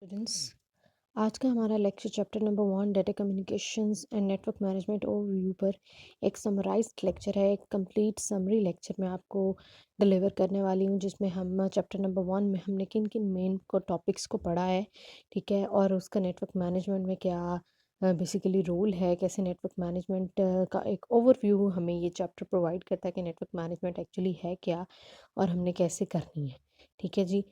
Students, आज का हमारा lecture chapter number 1 data communications and network management overview पर एक समराइज्ड लेक्चर है। एक कंप्लीट समरी लेक्चर मैं आपको डिलीवर करने वाली हूँ, जिसमें हम चैप्टर नंबर 1 में हमने किन किन मेन को टॉपिक्स को पढ़ा है, ठीक है, और उसका नेटवर्क मैनेजमेंट में क्या बेसिकली रोल है, कैसे नेटवर्क मैनेजमेंट का एक ओवरव्यू हमें ये चैप्टर प्रोवाइड करता है कि नेटवर्क मैनेजमेंट एक्चुअली है क्या और हमने कैसे करनी है। ठीक है जी।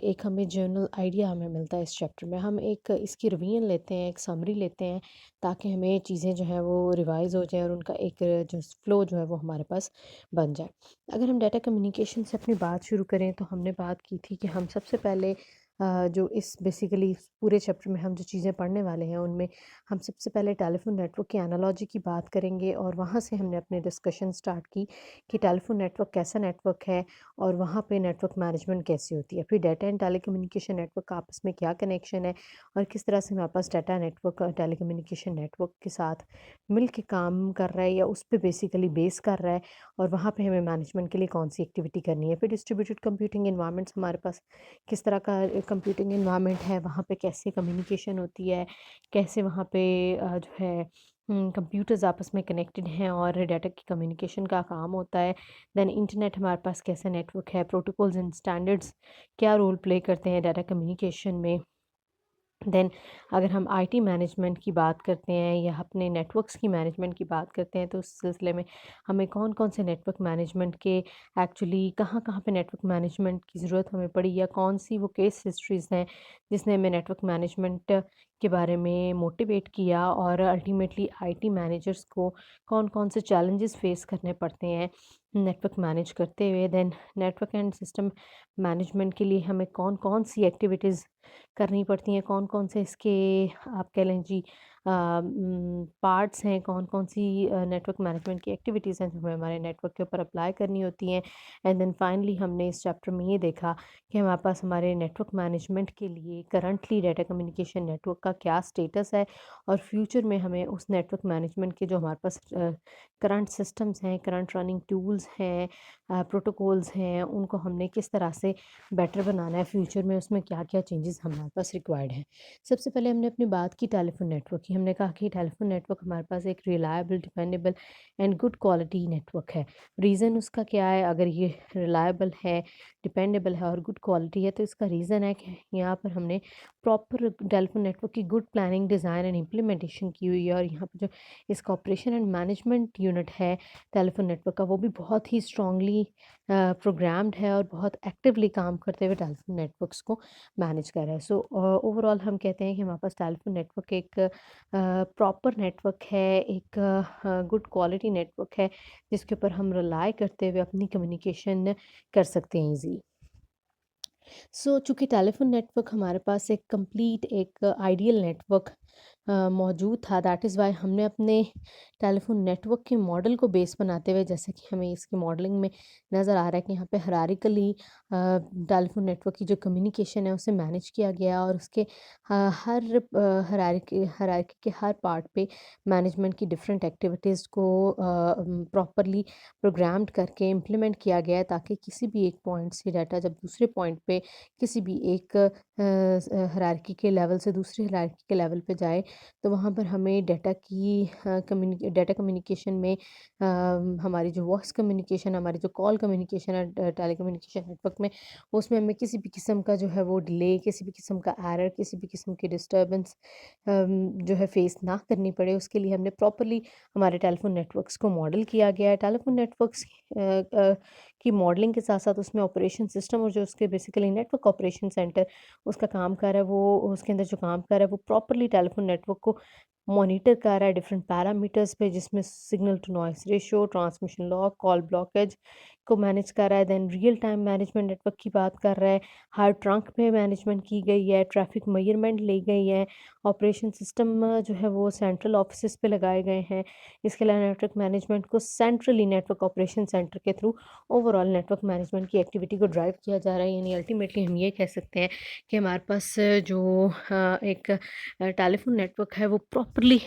एक हमें जनरल आइडिया हमें मिलता है इस चैप्टर में। हम एक इसकी रिवीजन लेते हैं, एक समरी लेते हैं, ताकि हमें चीज़ें जो हैं वो रिवाइज हो जाए और उनका एक जो फ्लो जो है वो हमारे पास बन जाए। अगर हम डाटा कम्युनिकेशन से अपनी बात शुरू करें तो हमने बात की थी कि हम सबसे पहले जो इस बेसिकली पूरे चैप्टर में हम जो चीज़ें पढ़ने वाले हैं उनमें हम सबसे पहले टेलीफोन नेटवर्क की एनालॉजी की बात करेंगे, और वहाँ से हमने अपनी डिस्कशन स्टार्ट की कि टेलीफोन नेटवर्क कैसा नेटवर्क है और वहाँ पे नेटवर्क मैनेजमेंट कैसी होती है। फिर डाटा एंड टेलीकम्युनिकेशन नेटवर्क का आपस में क्या कनेक्शन है और किस तरह से हमारे पास डाटा नेटवर्क और टेलीकम्युनिकेशन नेटवर्क के साथ मिल के काम कर रहा है या उस पे बेसिकली बेस कर रहा है, और वहाँ पे हमें मैनेजमेंट के लिए कौन सी एक्टिविटी करनी है। फिर डिस्ट्रीब्यूटेड कंप्यूटिंग इन्वायरमेंट्स हमारे पास किस तरह का कंप्यूटिंग इन्वायरमेंट है, वहाँ पे कैसे कम्युनिकेशन होती है, कैसे वहाँ पे जो है कंप्यूटर्स आपस में कनेक्टेड हैं और डाटा की कम्युनिकेशन का काम होता है। देन इंटरनेट हमारे पास कैसा नेटवर्क है, प्रोटोकॉल्स एंड स्टैंडर्ड्स क्या रोल प्ले करते हैं डाटा कम्युनिकेशन में। देन अगर हम आईटी मैनेजमेंट की बात करते हैं या अपने नेटवर्क्स की मैनेजमेंट की बात करते हैं, तो उस सिलसिले में हमें कौन कौन से नेटवर्क मैनेजमेंट के एक्चुअली कहाँ कहाँ पे नेटवर्क मैनेजमेंट की ज़रूरत हमें पड़ी, या कौन सी वो केस हिस्ट्रीज़ हैं जिसने हमें नेटवर्क मैनेजमेंट के बारे में मोटिवेट किया, और अल्टीमेटली आईटी मैनेजर्स को कौन कौन से चैलेंजेस फेस करने पड़ते हैं नेटवर्क मैनेज करते हुए। Then network and system management के लिए हमें कौन कौन सी एक्टिविटीज़ करनी पड़ती हैं, कौन-कौन से इसके आप कह लें जी पार्ट्स हैं, कौन-कौन सी नेटवर्क मैनेजमेंट की एक्टिविटीज़ हैं जो हमें हमारे नेटवर्क के ऊपर अप्लाई करनी होती हैं। एंड देन फाइनली हमने इस चैप्टर में ये देखा कि हमारे पास हमारे नेटवर्क मैनेजमेंट के लिए करंटली डाटा कम्युनिकेशन नेटवर्क का क्या स्टेटस है, और फ्यूचर में हमें उस नेटवर्क मैनेजमेंट के जो हमारे पास करंट सिस्टम्स हैं, करंट रनिंग टूल्स हैं, प्रोटोकॉल्स हैं, उनको हमने किस तरह से बेटर बनाना है फ्यूचर में, उसमें क्या-क्या चेंजेस हमारे पास रिक्वायर्ड हैं। सबसे पहले हमने अपनी बात की टेलीफोन नेटवर्क की। हमने कहा कि टेलीफोन नेटवर्क हमारे पास एक reliable, dependable and good quality network है। रीज़न उसका क्या है? अगर ये रिलायबल है, डिपेंडेबल है और गुड क्वालिटी है, तो इसका रीज़न है कि यहाँ पर हमने प्रॉपर टेलीफोन नेटवर्क की good planning, design and implementation की हुई है, और यहाँ पर जो इसका ऑपरेशन एंड मैनेजमेंट यूनिट है टेलीफोन नेटवर्क का, वो भी बहुत ही स्ट्रांगली प्रोग्राम्ड है और बहुत एक्टिवली काम करते हुए टेलीफोन नेटवर्क्स को मैनेज कर रहा है। सो ओवरऑल हम कहते हैं कि हमारे पास टेलीफोन नेटवर्क एक प्रॉपर नेटवर्क है, एक गुड क्वालिटी नेटवर्क है, जिसके ऊपर हम रिलाई करते हुए अपनी कम्युनिकेशन कर सकते हैं ईज़िली। सो चूँकि टेलीफ़ोन नेटवर्क हमारे पास एक कंप्लीट एक आइडियल नेटवर्क मौजूद था, दैट इज़ व्हाई हमने अपने टेलीफ़ोन नेटवर्क के मॉडल को बेस बनाते हुए, जैसे कि हमें इसकी मॉडलिंग में नज़र आ रहा है कि यहाँ पे हायरार्किकली टेलीफ़ोन नेटवर्क की जो कम्युनिकेशन है उसे मैनेज किया गया, और उसके हर हायरार्की के हर पार्ट पे मैनेजमेंट की डिफरेंट एक्टिविटीज़ को प्रॉपरली प्रोग्राम्ड करके इम्प्लीमेंट किया गया है, ताकि किसी भी एक पॉइंट से डाटा जब दूसरे पॉइंट पे किसी भी एक हायरार्की के लेवल से दूसरे हायरार्की के लेवल पे जाए, तो वहाँ पर हमें डाटा की डाटा कम्युनिकेशन में हमारी जो वॉइस कम्युनिकेशन, हमारी जो कॉल कम्युनिकेशन है टेलीकम्युनिकेशन नेटवर्क में, उसमें हमें किसी भी किस्म का जो है वो डिले, किसी भी किस्म का एरर, किसी भी किस्म की डिस्टर्बेंस जो है फेस ना करनी पड़े, उसके लिए हमने प्रॉपरली हमारे टेलीफोन नेटवर्क्स को मॉडल किया गया है। टेलीफोन नेटवर्क्स की मॉडलिंग के साथ-साथ उसमें ऑपरेशन सिस्टम और जो उसके बेसिकली नेटवर्क ऑपरेशन सेंटर उसका काम कर रहा है, वो उसके अंदर जो काम कर रहा है वो प्रॉपरली टेलीफोन नेटवर्क को मॉनिटर कर रहा है डिफरेंट पैरामीटर्स पे, जिसमें signal to noise ratio, transmission log, call blockage को मैनेज कर रहा है। Then real time management network की बात कर रहा है, हर ट्रंक पे मैनेजमेंट की गई है, ट्रैफिक मेजरमेंट ली गई है, ऑपरेशन सिस्टम जो है वो सेंट्रल ऑफिसेज़ पे लगाए गए हैं। इसके अलावा नेटवर्क मैनेजमेंट को सेंट्रली नेटवर्क ऑपरेशन सेंटर के थ्रू ओवरऑल नेटवर्क मैनेजमेंट की एक्टिविटी को ड्राइव किया जा रहा है। यानी अल्टीमेटली हम ये कह सकते हैं कि हमारे पास जो एक टेलीफोन नेटवर्क है वो properly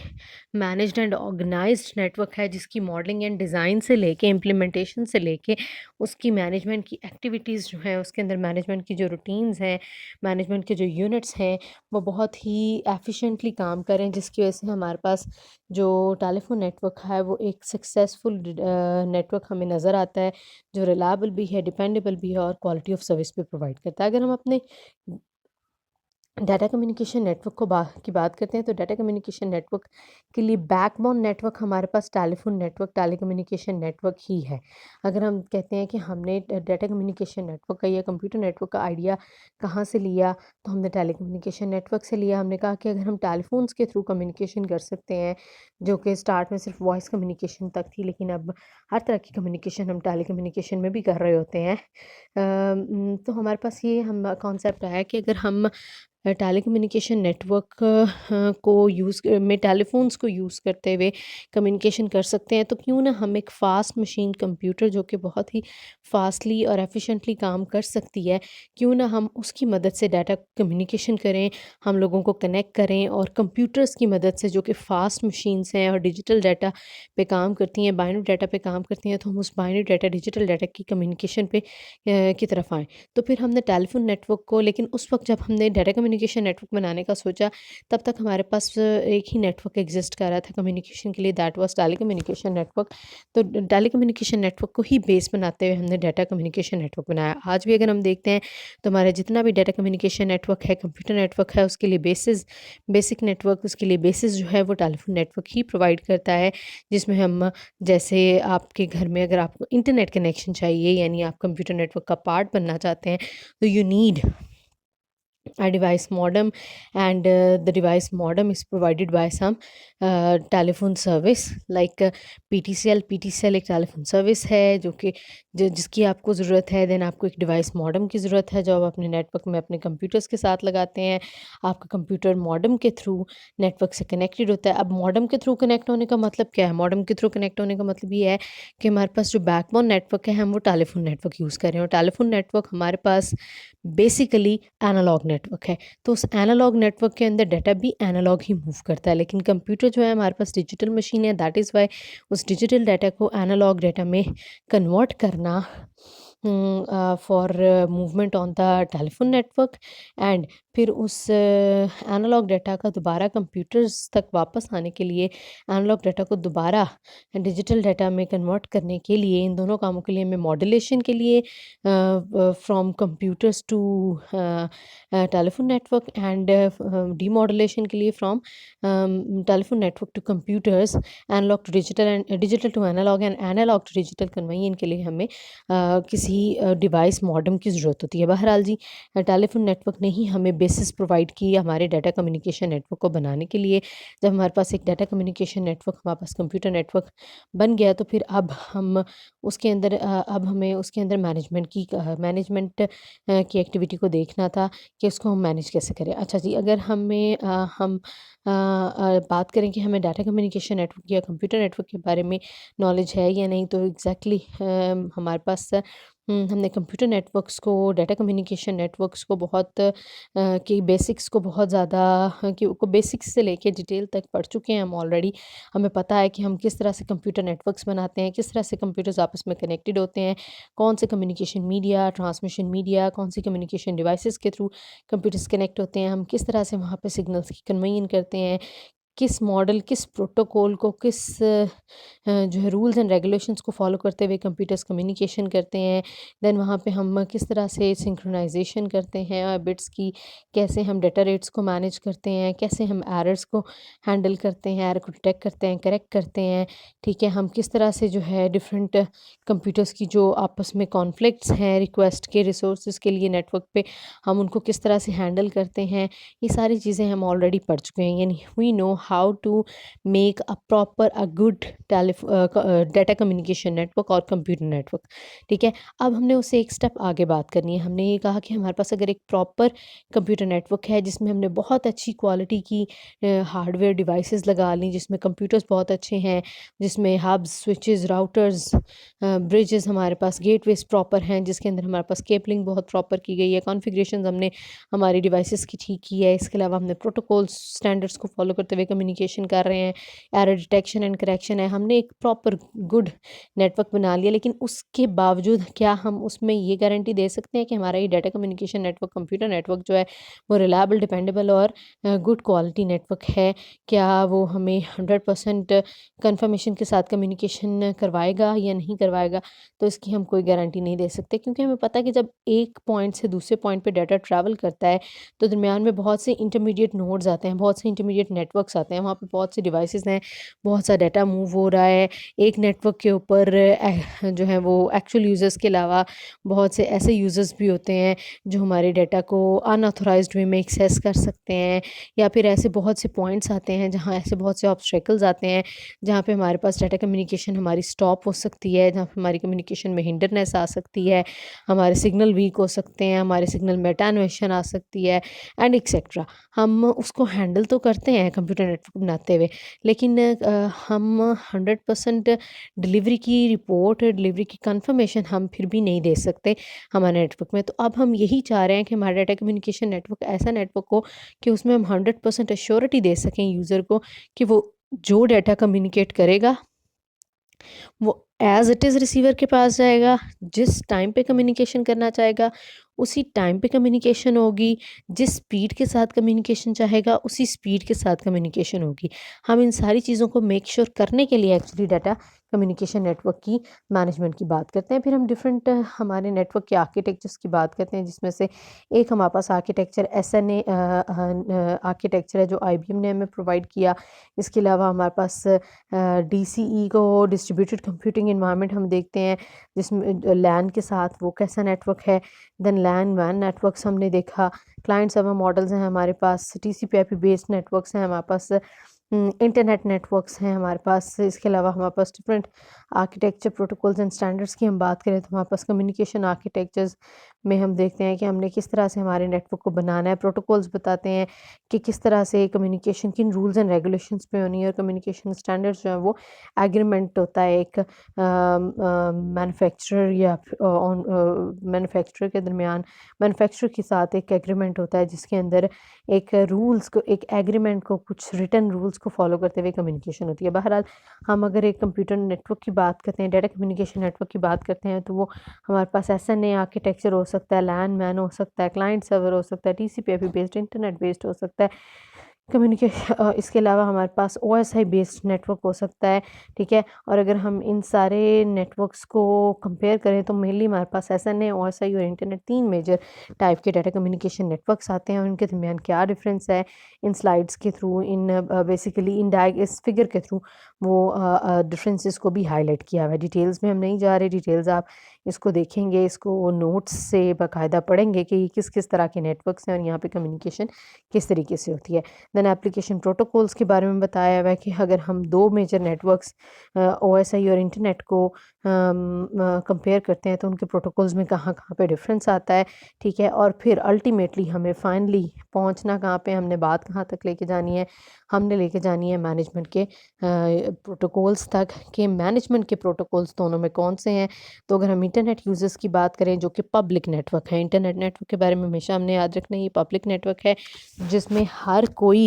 managed and organised network है, जिसकी मॉडलिंग एंड डिज़ाइन से लेके इम्प्लीमेंटेशन से लेके उसकी मैनेजमेंट की एक्टिविटीज़ जो हैं, उसके अंदर मैनेजमेंट की जो रूटीन्स हैं, मैनेजमेंट के जो यूनिट्स हैं, वो बहुत ही एफिशिएंटली काम करें, जिसकी वजह से हमारे पास जो टेलीफोन नेटवर्क है वो एक सक्सेसफुल नेटवर्क हमें नज़र आता है, जो रिलायबल भी है, डिपेंडेबल भी है और क्वालिटी ऑफ सर्विस भी प्रोवाइड करता है। अगर हम अपने डाटा कम्युनिकेशन नेटवर्क की बात करते हैं, तो डाटा कम्युनिकेशन नेटवर्क के लिए बैकबोन नेटवर्क हमारे पास टेलीफोन नेटवर्क, टेलीकम्युनिकेशन नेटवर्क ही है। अगर हम कहते हैं कि हमने डाटा कम्युनिकेशन नेटवर्क का या कंप्यूटर नेटवर्क का आइडिया कहाँ से लिया, तो हमने टेलीकम्युनिकेशन नेटवर्क से लिया। हमने कहा कि अगर हम टेलीफोन्स के थ्रू कम्युनिकेशन कर सकते हैं, जो कि स्टार्ट में सिर्फ वॉइस कम्युनिकेशन तक थी, लेकिन अब हर तरह की कम्युनिकेशन हम टेलीकम्युनिकेशन में भी कर रहे होते हैं। तो हमारे पास ये हम कॉन्सेप्ट आया कि अगर हम टेलीकम्युनिकेशन नेटवर्क को यूज़ में टेलीफोन्स को यूज़ करते हुए कम्युनिकेशन कर सकते हैं, तो क्यों ना हम एक फ़ास्ट मशीन कंप्यूटर जो कि बहुत ही फास्टली और एफिशिएंटली काम कर सकती है, क्यों ना हम उसकी मदद से डाटा कम्युनिकेशन करें, हम लोगों को कनेक्ट करें और कंप्यूटर्स की मदद से, जो कि फ़ास्ट मशीन्स हैं और डिजिटल डाटा पे काम करती हैं, बाइनरी डाटा पे काम करती हैं, तो हम उस बाइनरी डाटा, डिजिटल डाटा की कम्युनिकेशन पे की तरफ आएँ। तो फिर हमने टेलीफोन नेटवर्क को, लेकिन उस वक्त जब हमने डाटा कम्युनिकेशन नेटवर्क बनाने का सोचा, तब तक हमारे पास एक ही नेटवर्क एग्जिस्ट कर रहा था कम्युनिकेशन के लिए, दैट वाज टेलीकम्युनिकेशन नेटवर्क। तो टेलीकम्युनिकेशन नेटवर्क को ही बेस बनाते हुए हमने डाटा कम्युनिकेशन नेटवर्क बनाया। आज भी अगर हम देखते हैं तो हमारा जितना भी डाटा कम्युनिकेशन नेटवर्क है, कंप्यूटर नेटवर्क है, उसके लिए बेसिक नेटवर्क, उसके लिए बेसिस जो है वो टेलीफोन नेटवर्क ही प्रोवाइड करता है, जिसमें हम, जैसे आपके घर में अगर आपको इंटरनेट कनेक्शन चाहिए, यानी आप कंप्यूटर नेटवर्क का पार्ट बनना चाहते हैं, तो you need a device modem, and the device modem is provided by some telephone service like PTCL एक टेलीफोन सर्विस है जिसकी आपको ज़रूरत है। देन आपको एक डिवाइस मॉडेम की ज़रूरत है, जो आप अपने नेटवर्क में अपने कंप्यूटर्स के साथ लगाते हैं। आपका कंप्यूटर मॉडेम के थ्रू नेटवर्क से कनेक्टेड होता है। अब मॉडेम के थ्रू कनेक्ट होने का मतलब क्या है? मॉडेम के थ्रू कनेक्ट होने का मतलब ये है कि हमारे पास जो बैकबोन नेटवर्क है, हम वो टेलीफोन नेटवर्क यूज़ कर रहे हैं, और टेलीफोन नेटवर्क हमारे पास बेसिकली एनालॉग नेटवर्क है। तो उस एनालॉग नेटवर्क के अंदर डाटा भी एनालॉग ही मूव करता है, लेकिन कंप्यूटर जो है हमारे पास डिजिटल मशीन है, दैट इज़ वाई उस डिजिटल डाटा को एनालॉग डाटा में कन्वर्ट करना for movement on the telephone network, and फिर उस एनालॉग डाटा का दोबारा कंप्यूटर्स तक वापस आने के लिए, एनालॉग डाटा को दोबारा डिजिटल डाटा में कन्वर्ट करने के लिए, इन दोनों कामों के लिए हमें मॉड्यूलेशन के लिए from computers to telephone network, and demodulation के लिए from telephone network to computers, analogue to digital and digital to analogue, and analogue to digital conversion के लिए हमें किसी डिवाइस मॉडेम की ज़रूरत होती है। बहरहाल जी, टेलीफोन नेटवर्क ने ही हमें बेसिस प्रोवाइड की हमारे डाटा कम्युनिकेशन नेटवर्क को बनाने के लिए। जब हमारे पास एक डाटा कम्युनिकेशन नेटवर्क, हमारे पास कंप्यूटर नेटवर्क बन गया, तो फिर अब हम उसके अंदर अब हमें उसके अंदर मैनेजमेंट की एक्टिविटी को देखना था कि उसको हम मैनेज कैसे करें। अच्छा जी, अगर हम बात करें कि हमें डाटा कम्युनिकेशन नेटवर्क या कंप्यूटर नेटवर्क के बारे में नॉलेज है या नहीं, तो एग्जैक्टली हमारे पास हमने कंप्यूटर नेटवर्क्स को, डाटा कम्युनिकेशन नेटवर्क्स को की बेसिक्स को बहुत ज़्यादा को बेसिक्स से लेके डिटेल तक पढ़ चुके हैं हम ऑलरेडी। हमें पता है कि हम किस तरह से कंप्यूटर नेटवर्क्स बनाते हैं, किस तरह से कंप्यूटर्स आपस में कनेक्टेड होते हैं, कौन से कम्युनिकेशन मीडिया, ट्रांसमिशन मीडिया, कौन सी कम्युनिकेशन डिवाइसेस के थ्रू कंप्यूटर्स कनेक्ट होते हैं, हम किस तरह से वहाँ पे सिग्नल्स की कन्वेयन करते हैं, किस मॉडल, किस प्रोटोकॉल को, किस जो है रूल्स एंड रेगुलेशंस को फॉलो करते हुए कंप्यूटर्स कम्युनिकेशन करते हैं। देन वहाँ पे हम किस तरह से सिंक्रोनाइजेशन करते हैं और बिट्स की, कैसे हम डेटा रेट्स को मैनेज करते हैं, कैसे हम एरर्स को हैंडल करते हैं, एरर को डिटेक्ट करते हैं, करेक्ट करते हैं। ठीक है, हम किस तरह से जो है डिफरेंट कंप्यूटर्स की जो आपस में कॉन्फ्लिक्ट्स हैं रिक्वेस्ट के, रिसोर्सेज के लिए नेटवर्क पे, हम उनको किस तरह से हैंडल करते हैं, ये सारी चीज़ें हम ऑलरेडी पढ़ चुके हैं। यानी we know how to make a good data communication network और कंप्यूटर नेटवर्क। ठीक है, अब हमने उससे एक स्टेप आगे बात करनी है। हमने ये कहा कि हमारे पास अगर एक प्रॉपर कंप्यूटर नेटवर्क है, जिसमें हमने बहुत अच्छी क्वालिटी की हार्डवेयर डिवाइसेस लगा ली, जिसमें कंप्यूटर्स बहुत अच्छे हैं, जिसमें हब्स, स्विचेस, राउटर्स, ब्रिजेस, हमारे पास गेटवेज प्रॉपर हैं, जिसके अंदर हमारे पास केबलिंग बहुत प्रॉपर की गई है, कॉन्फ़िगरेशन हमने हमारी डिवाइसेस की ठीक की है। इसके अलावा हमने प्रोटोकॉल स्टैंडर्ड्स को फॉलो करते हुए कम्युनिकेशन कर रहे हैं, एरर डिटेक्शन एंड करेक्शन है, हमने एक प्रॉपर गुड नेटवर्क बना लिया, लेकिन उसके बावजूद क्या हम उसमें ये गारंटी दे सकते हैं कि हमारा ये data communication network, computer network जो है वो रिलायबल, डिपेंडेबल और गुड क्वालिटी नेटवर्क है? क्या वो हमें 100% कंफर्मेशन के साथ कम्युनिकेशन करवाएगा या नहीं करवाएगा? तो इसकी हम कोई गारंटी नहीं दे सकते, क्योंकि हमें पता है कि जब एक पॉइंट से दूसरे पॉइंट पे डाटा ट्रैवल करता है तो दरमियान में बहुत से इंटरमीडिएट नोड्स आते हैं, बहुत से इंटरमीडिएट नेटवर्क्स आते हैं, वहाँ पे बहुत से डिवाइसेस हैं, बहुत सा डाटा मूव हो रहा है एक नेटवर्क के ऊपर। जो है वो एक्चुअल यूज़र्स के अलावा बहुत से ऐसे यूज़र्स भी होते हैं जो हमारे डाटा को अनऑथराइज्ड वे में एक्सेस कर सकते हैं, या फिर ऐसे बहुत से पॉइंट्स आते हैं जहाँ ऐसे बहुत से ऑब्स्टेकल्स आते हैं जहाँ पे हमारे पास डाटा कम्युनिकेशन हमारी स्टॉप हो सकती है, जहाँ पे हमारी कम्युनिकेशन में हिंडरनेस आ सकती है, हमारे सिग्नल वीक हो सकते हैं, हमारे सिग्नल में अटेन्यूएशन आ सकती है एंड एक्सेट्रा। हम उसको हैंडल तो करते हैं कंप्यूटर नेटवर्क बनाते हुए, लेकिन हम 100% डिलीवरी की रिपोर्ट, डिलीवरी की कंफर्मेशन हम फिर भी नहीं दे सकते हमारे नेटवर्क में। तो अब हम यही चाह रहे हैं कि हमारा डाटा कम्युनिकेशन नेटवर्क ऐसा नेटवर्क हो कि उसमें हम 100% एश्योरिटी दे सकें यूज़र को कि वो जो डाटा कम्युनिकेट करेगा वो एज़ इट इज़ रिसीवर के पास जाएगा, जिस टाइम पे कम्युनिकेशन करना चाहेगा उसी टाइम पे कम्युनिकेशन होगी, जिस स्पीड के साथ कम्युनिकेशन चाहेगा उसी स्पीड के साथ कम्युनिकेशन होगी। हम इन सारी चीज़ों को मेक श्योर करने के लिए एक्चुअली डाटा कम्युनिकेशन नेटवर्क की मैनेजमेंट की बात करते हैं। फिर हम डिफरेंट हमारे नेटवर्क के आर्किटेक्चर्स की बात करते हैं, जिसमें से एक हमारे पास आर्किटेक्चर एसएनए आर्किटेक्चर है जो आईबीएम ने हमें प्रोवाइड किया। इसके अलावा हमारे पास डीसीई को डिस्ट्रीब्यूटेड कंप्यूटिंग एनवायरनमेंट हम देखते हैं, जिसमें लैन के साथ वो कैसा नेटवर्क है। देन लैन वैन नेटवर्क्स हमने देखा। क्लाइंट सर्वर मॉडल्स हैं हमारे पास, टीसीपी आईपी बेस्ड नेटवर्क्स हैं हमारे पास, इंटरनेट नेटवर्क्स हैं हमारे पास। इसके अलावा हमारे पास different architecture protocols and standards की हम बात करें तो हमारे पास कम्युनिकेशन आर्किटेक्चर्स में हम देखते हैं कि हमने किस तरह से हमारे नेटवर्क को बनाना है। प्रोटोकॉल्स बताते हैं कि किस तरह से कम्युनिकेशन किन रूल्स एंड रेगुलेशंस पे होनी है, और कम्युनिकेशन स्टैंडर्ड्स जो है वो एग्रीमेंट होता है एक मैन्युफैक्चरर या मैन्युफैक्चरर के दरमियान, मैन्युफैक्चरर के साथ एक एग्रीमेंट होता है जिसके अंदर एक रूल्स को, एक एग्रीमेंट को, कुछ रिटन रूल्स को फॉलो करते हुए कम्युनिकेशन होती है। बहरहाल हम अगर एक कंप्यूटर नेटवर्क की बात करते हैं, डाटा कम्युनिकेशन नेटवर्क की बात करते हैं, तो वो हमारे पास एसएनए आर्किटेक्चर हो सकता है, लैन मैन हो सकता है, क्लाइंट सर्वर हो सकता है, टीसीपी/आईपी बेस्ड, इंटरनेट बेस्ड हो सकता है, इसके अलावा हमारे पास ओएसआई बेस्ड नेटवर्क हो सकता है, ठीक है। और अगर हम इन सारे नेटवर्क्स को कंपेयर करें तो मेनली हमारे पास एसएनए, ओएसआई और इंटरनेट 3 मेजर टाइप के डाटा कम्युनिकेशन नेटवर्क्स आते हैं, और उनके दरमियान क्या डिफरेंस है इन स्लाइड्स के थ्रू, इन बेसिकली इन इस फिगर के थ्रू वो डिफरेंसेस को भी हाईलाइट किया हुआ है। डिटेल्स में हम नहीं जा रहे, डिटेल्स आप इसको देखेंगे, इसको नोट्स से बाकायदा पढ़ेंगे कि किस किस तरह के नेटवर्क्स हैं और यहाँ पे कम्युनिकेशन किस तरीके से होती है। देन एप्लीकेशन प्रोटोकॉल्स के बारे में बताया हुआ है कि अगर हम 2 मेजर नेटवर्क्स ओएसआई और इंटरनेट को कंपेयर करते हैं तो उनके प्रोटोकॉल्स में कहाँ-कहाँ पे डिफरेंस आता है, ठीक है। और फिर अल्टीमेटली हमें फाइनली पहुंचना कहाँ पे, हमने बात कहाँ तक लेके जानी है, हमने लेके जानी है मैनेजमेंट के प्रोटोकॉल्स तक, कि मैनेजमेंट के प्रोटोकॉल्स दोनों में कौन से हैं। तो अगर हम इंटरनेट यूजर्स की बात करें जो कि पब्लिक नेटवर्क है, इंटरनेट नेटवर्क के बारे में हमेशा हमने याद रखना है, ये पब्लिक नेटवर्क है जिसमें हर कोई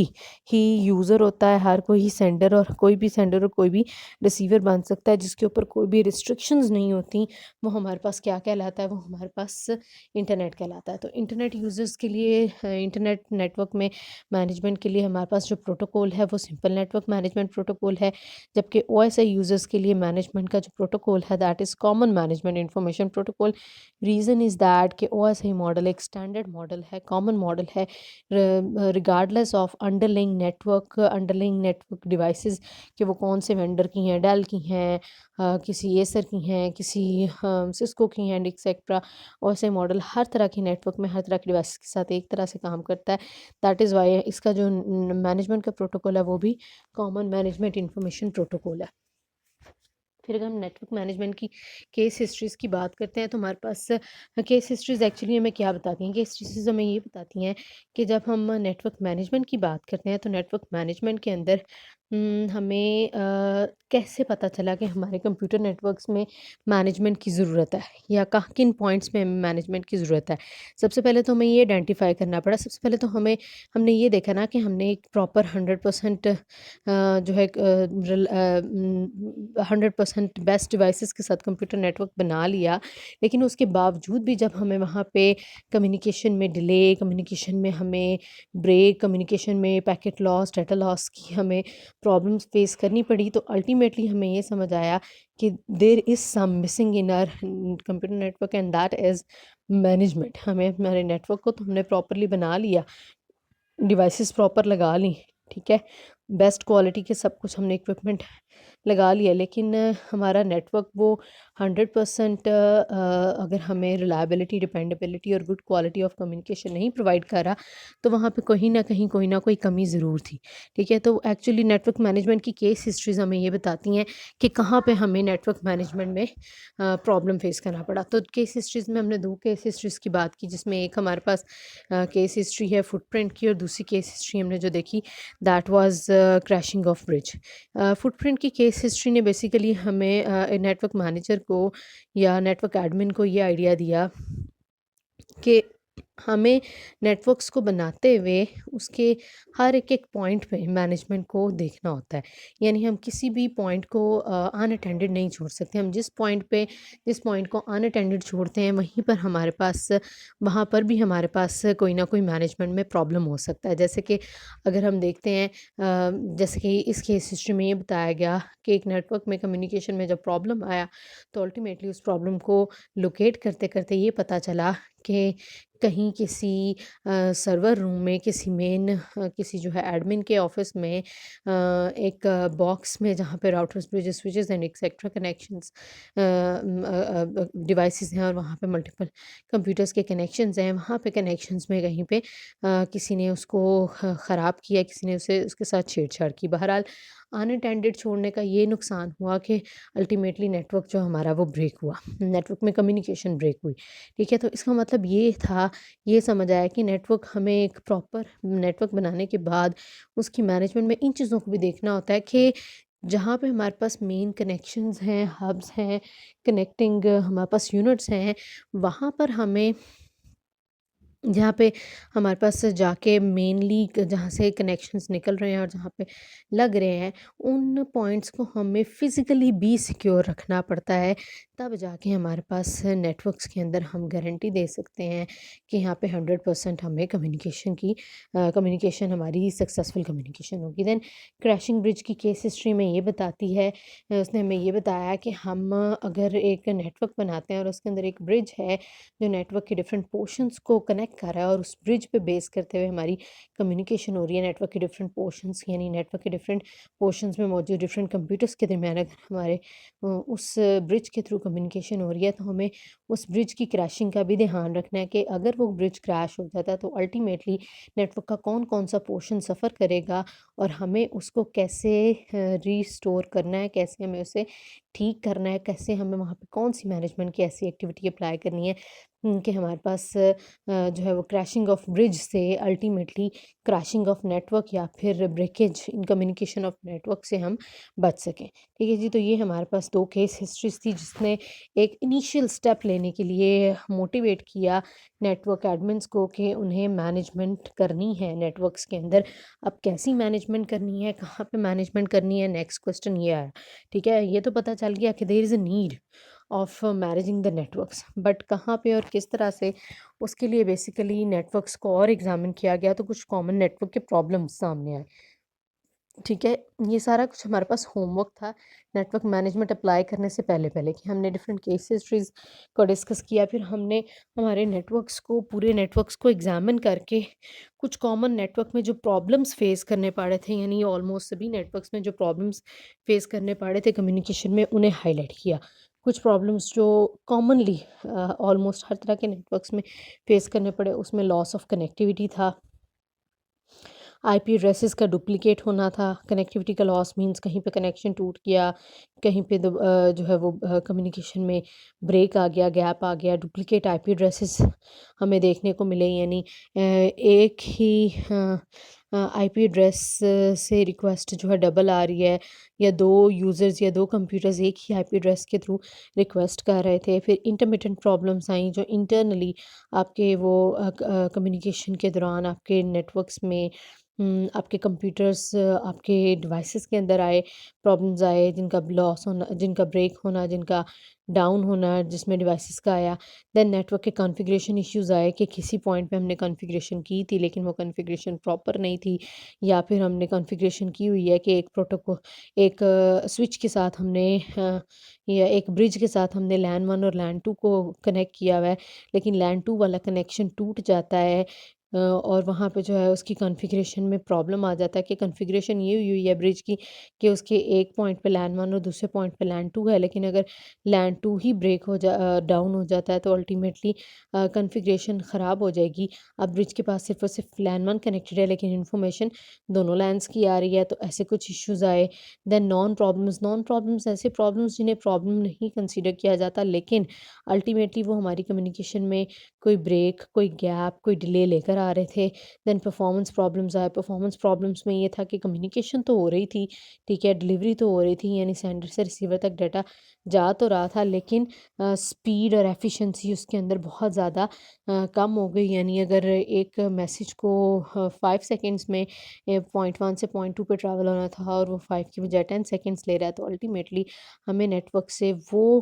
ही यूज़र होता है, हर कोई ही सेंडर, और कोई भी सेंडर और कोई भी रिसीवर बन सकता है, जिसके ऊपर कोई भी रिस्ट्रिक्शंस नहीं होती। वो हमारे पास क्या कहलाता है, वो हमारे पास इंटरनेट कहलाता है। तो इंटरनेट यूज़र्स के लिए इंटरनेट नेटवर्क में मैनेजमेंट के लिए हमारे पास जो प्रोटोकॉल है वो सिंपल नेटवर्क मैनेजमेंट प्रोटोकॉल है, जबकि ओएसआई यूज़र्स के लिए मैनेजमेंट का जो प्रोटोकॉल है that is common management information protocol. Reason is that कि ओएसआई मॉडल एक स्टैंडर्ड मॉडल है, कॉमन मॉडल है, regardless of underlying network devices कि वो कौन से वेंडर की हैं, डेल की हैं, किसी एसर की हैं, किसी सिस्को की हैं एक्सेट्रा। और ऐसे मॉडल हर तरह के नेटवर्क में हर तरह के डिवाइस के साथ एक तरह से काम करता है। दैट इज़ वाई इसका जो मैनेजमेंट का प्रोटोकॉल है वो भी कॉमन मैनेजमेंट इंफॉर्मेशन प्रोटोकॉल है। फिर अगर हम नेटवर्क मैनेजमेंट की केस हिस्ट्रीज़ की बात करते हैं तो हमारे पास केस हिस्ट्रीज़ एक्चुअली हमें क्या बताती हैं, केस हिस्ट्रीज़ हमें ये बताती हैं कि जब हम नेटवर्क मैनेजमेंट की बात करते हैं तो नेटवर्क मैनेजमेंट के अंदर हमें कैसे पता चला कि हमारे कंप्यूटर नेटवर्क्स में मैनेजमेंट की ज़रूरत है या कहाँ किन पॉइंट्स में हमें मैनेजमेंट की ज़रूरत है। सबसे पहले तो हमें ये आइडेंटिफ़ाई करना पड़ा। सबसे पहले तो हमने ये देखा ना कि हमने एक प्रॉपर 100% जो है 100% बेस्ट डिवाइसेस के साथ कंप्यूटर नेटवर्क बना लिया। लेकिन उसके बावजूद भी जब हमें वहाँ पे कम्युनिकेशन में डिले, कम्युनिकेशन में हमें ब्रेक, कम्युनिकेशन में पैकेट लॉस, डाटा लॉस की हमें प्रॉब्लम्स फेस करनी पड़ी, तो अल्टीमेटली हमें ये समझ आया कि there is some missing in our computer network and that is management. हमें हमारे नेटवर्क को तो हमने प्रॉपरली बना लिया, डिवाइसेस प्रॉपर लगा ली, ठीक है, बेस्ट क्वालिटी के सब कुछ हमने इक्विपमेंट लगा लिया, लेकिन हमारा नेटवर्क वो 100% अगर हमें रिलायबिलिटी, डिपेंडेबिलिटी और गुड क्वालिटी ऑफ कम्युनिकेशन नहीं प्रोवाइड कर रहा, तो वहाँ पे कहीं ना कहीं कोई ना कोई कमी ज़रूर थी, ठीक है। तो एक्चुअली नेटवर्क मैनेजमेंट की केस हिस्ट्रीज हमें ये बताती हैं कि कहाँ पे हमें नेटवर्क मैनेजमेंट में प्रॉब्लम फेस करना पड़ा। तो केस हिस्ट्रीज में हमने दो केस हिस्ट्रीज की बात की, जिसमें एक हमारे पास केस हिस्ट्री है फुटप्रिंट की, और दूसरी केस हिस्ट्री हमने जो देखी that was crashing of bridge. Footprint की केस हिस्ट्री ने बेसिकली हमें नेटवर्क मैनेजर को या नेटवर्क एडमिन को ये आइडिया दिया कि हमें नेटवर्क्स को बनाते हुए उसके हर एक पॉइंट पे मैनेजमेंट को देखना होता है। यानी हम किसी भी पॉइंट को अनअटेंडेड नहीं छोड़ सकते। हम जिस पॉइंट को अनअटेंडेड छोड़ते हैं, वहाँ पर भी हमारे पास कोई ना कोई मैनेजमेंट में प्रॉब्लम हो सकता है। जैसे कि अगर हम देखते हैं, जैसे कि इस केस हिस्ट्री में ये बताया गया कि एक नेटवर्क में कम्युनिकेशन में जब प्रॉब्लम आया, तो अल्टीमेटली उस प्रॉब्लम को लोकेट करते करते ये पता चला कि कहीं किसी सर्वर रूम में किसी जो है एडमिन के ऑफिस में एक बॉक्स में, जहाँ पे routers, bridges, switches and etcetera connections devices हैं, और वहाँ पे मल्टीपल कंप्यूटर्स के कनेक्शंस हैं, वहाँ पे कनेक्शंस में कहीं पे किसी ने उसको ख़राब किया, किसी ने उसके साथ छेड़छाड़ की। बहरहाल अनअटेंडेड छोड़ने का ये नुकसान हुआ कि अल्टीमेटली नेटवर्क जो हमारा वो ब्रेक हुआ, नेटवर्क में कम्युनिकेशन ब्रेक हुई, ठीक है। तो इसका मतलब ये समझ आया कि हमें एक प्रॉपर नेटवर्क बनाने के बाद उसकी मैनेजमेंट में इन चीज़ों को भी देखना होता है कि जहाँ पे हमारे पास मेन कनेक्शंस हैं, हब्स हैं, कनेक्टिंग हमारे पास यूनिट्स हैं, वहाँ पर हमें, जहाँ पे हमारे पास जाके मेनली जहाँ से कनेक्शंस निकल रहे हैं और जहाँ पे लग रहे हैं, उन पॉइंट्स को हमें फिज़िकली भी सिक्योर रखना पड़ता है। तब जाके हमारे पास नेटवर्क्स के अंदर हम गारंटी दे सकते हैं कि यहाँ पे 100% हमें कम्युनिकेशन हमारी सक्सेसफुल कम्युनिकेशन होगी। देन क्रैशिंग ब्रिज की केस हिस्ट्री में ये बताती है, उसने हमें ये बताया कि हम अगर एक नेटवर्क बनाते हैं और उसके अंदर एक ब्रिज है जो नेटवर्क के डिफरेंट पोर्शंस को कनेक्ट कर रहा है, और उस ब्रिज पे बेस करते हुए हमारी कम्युनिकेशन हो रही है नेटवर्क के डिफरेंट पोर्शंस, यानी नेटवर्क के डिफरेंट पोर्शंस में मौजूद डिफरेंट कंप्यूटर्स के दरमियान अगर हमारे उस ब्रिज के थ्रू कम्युनिकेशन हो रही है, तो हमें उस ब्रिज की क्रैशिंग का भी ध्यान रखना है कि अगर वो ब्रिज क्रैश हो जाता है तो अल्टीमेटली नेटवर्क का कौन कौन सा पोर्शन सफ़र करेगा, और हमें उसको कैसे रीस्टोर करना है, कैसे हमें उसे ठीक करना है, कैसे हमें वहाँ पे कौन सी मैनेजमेंट की ऐसी एक्टिविटी अप्लाई करनी है कि हमारे पास जो है वो क्रैशिंग ऑफ ब्रिज से अल्टीमेटली क्रैशिंग ऑफ नेटवर्क या फिर breakage in communication of network से हम बच सकें, ठीक है जी। तो ये हमारे पास दो केस हिस्ट्रीज थी जिसने एक इनिशियल स्टेप लेने के लिए मोटिवेट किया नेटवर्क एडमिन्स को कि उन्हें मैनेजमेंट करनी है नेटवर्क्स के अंदर। अब कैसी मैनेजमेंट करनी है, कहाँ पे मैनेजमेंट करनी है, नेक्स्ट क्वेश्चन ये आया, ठीक है। ये तो पता चल गया कि there is a need of managing the networks, but कहाँ पे और किस तरह से, उसके लिए बेसिकली नेटवर्क्स को और एग्जामिन किया गया, तो कुछ कॉमन नेटवर्क के प्रॉब्लम्स सामने आए, ठीक है। ये सारा कुछ हमारे पास होमवर्क था नेटवर्क मैनेजमेंट अप्लाई करने से पहले पहले कि हमने डिफरेंट केस हिस्ट्रीज को डिस्कस किया, फिर हमने हमारे पूरे नेटवर्क्स को एग्जामिन करके कुछ कॉमन नेटवर्क में जो प्रॉब्लम्स फेस करने पड़े थे, यानी ऑलमोस्ट सभी नेटवर्क्स में जो प्रॉब्लम्स फेस करने पड़े थे कम्युनिकेशन में, उन्हें हाईलाइट किया। कुछ प्रॉब्लम्स जो कॉमनली ऑलमोस्ट हर तरह के नेटवर्क्स में फेस करने पड़े, उसमें लॉस ऑफ कनेक्टिविटी था, आईपी एड्रेसेस का डुप्लिकेट होना था, कनेक्टिविटी का लॉस मींस कहीं पे कनेक्शन टूट गया, कहीं पे जो है वो कम्युनिकेशन में ब्रेक आ गया, गैप आ गया, डुप्लिकेट आईपी एड्रेसेस हमें देखने को मिले, यानी एक ही आईपी एड्रेस से रिक्वेस्ट जो है डबल आ रही है, या 2 यूज़र्स या 2 कंप्यूटर्स एक ही आईपी एड्रेस के थ्रू रिक्वेस्ट कर रहे थे। फिर इंटरमिटेंट प्रॉब्लम्स आई जो इंटरनली आपके वो कम्युनिकेशन के दौरान आपके नेटवर्क्स में आपके कंप्यूटर्स आपके डिवाइसेस के अंदर आए, प्रॉब्लम्स आए, जिनका लॉस होना, जिनका ब्रेक होना, जिनका डाउन होना, जिसमें डिवाइसेस का आया। देन नेटवर्क के कॉन्फ़िगरेशन इश्यूज़ आए कि किसी पॉइंट पे हमने कॉन्फ़िगरेशन की थी लेकिन वो कॉन्फ़िगरेशन प्रॉपर नहीं थी, या फिर हमने कॉन्फ़िगरेशन की हुई है कि एक स्विच के साथ हमने या एक ब्रिज के साथ हमने लैन 1 और लैन 2 को कनेक्ट किया हुआ है, लेकिन लैन 2 वाला कनेक्शन टूट जाता है, और वहाँ पे जो है उसकी कॉन्फ़िगरेशन में प्रॉब्लम आ जाता है कि कॉन्फ़िगरेशन ये हुई है ब्रिज की कि उसके एक पॉइंट पे लैन 1 और दूसरे पॉइंट पे लैन 2 है, लेकिन अगर लैन 2 ही डाउन हो जाता है तो अल्टीमेटली कॉन्फ़िगरेशन ख़राब हो जाएगी। अब ब्रिज के पास सिर्फ़ और सिर्फ़ लैन 1 कनेक्टेड है लेकिन इन्फॉर्मेशन दोनों लैन्स की आ रही है, तो ऐसे कुछ इश्यूज़ आए। देन नॉन प्रॉब्लम्स ऐसे प्रॉब्लम्स जिन्हें प्रॉब्लम नहीं कंसीडर किया जाता, लेकिन अल्टीमेटली वो हमारी कम्युनिकेशन में कोई ब्रेक, कोई गैप, कोई डिले लेकर आ रहे थे। देन परफॉर्मेंस प्रॉब्लम्स आए। परफॉर्मेंस प्रॉब्लम्स में ये था कि कम्युनिकेशन तो हो रही थी, ठीक है, डिलीवरी तो हो रही थी, यानी सेंडर से रिसीवर तक डाटा जा तो रहा था, लेकिन स्पीड और एफिशिएंसी उसके अंदर बहुत ज़्यादा कम हो गई। यानी अगर एक मैसेज को 5 सेकंड्स में पॉइंट 1 से पॉइंट 2 पे ट्रैवल होना था और वो 5 की बजाय 10 सेकंड्स ले रहा है, तो अल्टीमेटली हमें नेटवर्क से वो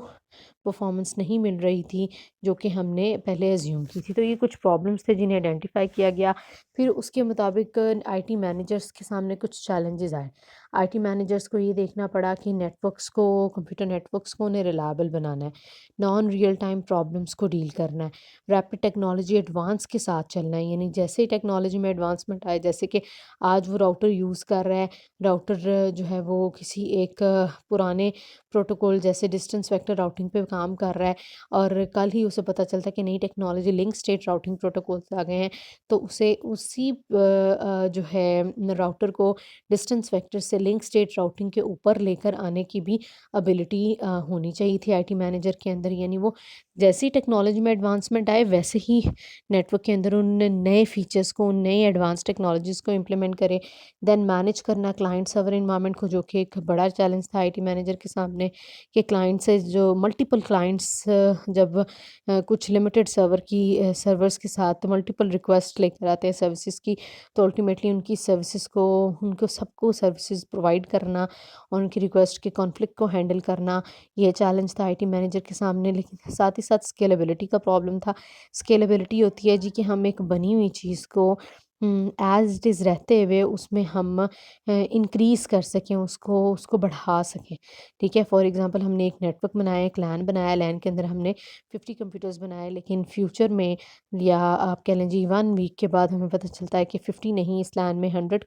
परफॉर्मेंस नहीं मिल रही थी जो कि हमने पहले अज्यूम की थी। तो ये कुछ प्रॉब्लम्स थे जिन्हें आइडेंटिफाई किया गया। फिर उसके मुताबिक आईटी मैनेजर्स के सामने कुछ चैलेंजेस आए। आईटी मैनेजर्स को ये देखना पड़ा कि कंप्यूटर नेटवर्क्स को उन्हें रिलायबल बनाना है, नॉन रियल टाइम प्रॉब्लम्स को डील करना है, रैपिड टेक्नोलॉजी एडवांस के साथ चलना है। यानी जैसे ही टेक्नोलॉजी में एडवांसमेंट आए, जैसे कि आज वो राउटर यूज़ कर रहा है, राउटर जो है वो किसी एक पुराने प्रोटोकॉल जैसे डिस्टेंस वेक्टर राउटिंग पे काम कर रहा है, और कल ही उसे पता चलता है कि नई technology link state routing protocols आ गए हैं, तो उसे उसी जो है राउटर को डिस्टेंस वेक्टर से लिंक स्टेट राउटिंग के ऊपर लेकर आने की भी एबिलिटी होनी चाहिए थी आईटी मैनेजर के अंदर। यानी वो जैसी टेक्नोलॉजी में एडवांसमेंट आए वैसे ही नेटवर्क के अंदर उन नए फीचर्स को, उन नई एडवांस टेक्नोलॉजीज़ को इम्प्लीमेंट करे। देन मैनेज करना क्लाइंट सर्वर इन्वायरमेंट को, जो कि एक बड़ा चैलेंज था आईटी मैनेजर के सामने, कि क्लाइंट से जो मल्टीपल क्लाइंट्स जब कुछ लिमिटेड सर्वर्स के साथ मल्टीपल रिक्वेस्ट लेकर आते हैं सर्विसेज की, तो अल्टीमेटली उनकी सर्विसेज को, उनको सबको सर्विसेज प्रोवाइड करना और उनकी रिक्वेस्ट के कॉन्फ्लिक्ट को हैंडल करना, ये चैलेंज था आईटी मैनेजर के सामने। लेकिन साथ ही साथ स्केलेबिलिटी का प्रॉब्लम था। स्केलेबिलिटी होती है जी कि हम एक बनी हुई चीज़ को एज़ इट इज़ रहते हुए उसमें हम इंक्रीज़ कर सकें, उसको उसको बढ़ा सकें, ठीक है। फॉर एग्ज़ाम्पल हमने एक नेटवर्क बनाया, एक लैन बनाया, लैन के अंदर हमने 50 कंप्यूटर्स बनाए, लेकिन फ्यूचर में, या आप कह लें जी 1 वीक के बाद हमें पता चलता है कि 50 नहीं, इस लैन में 100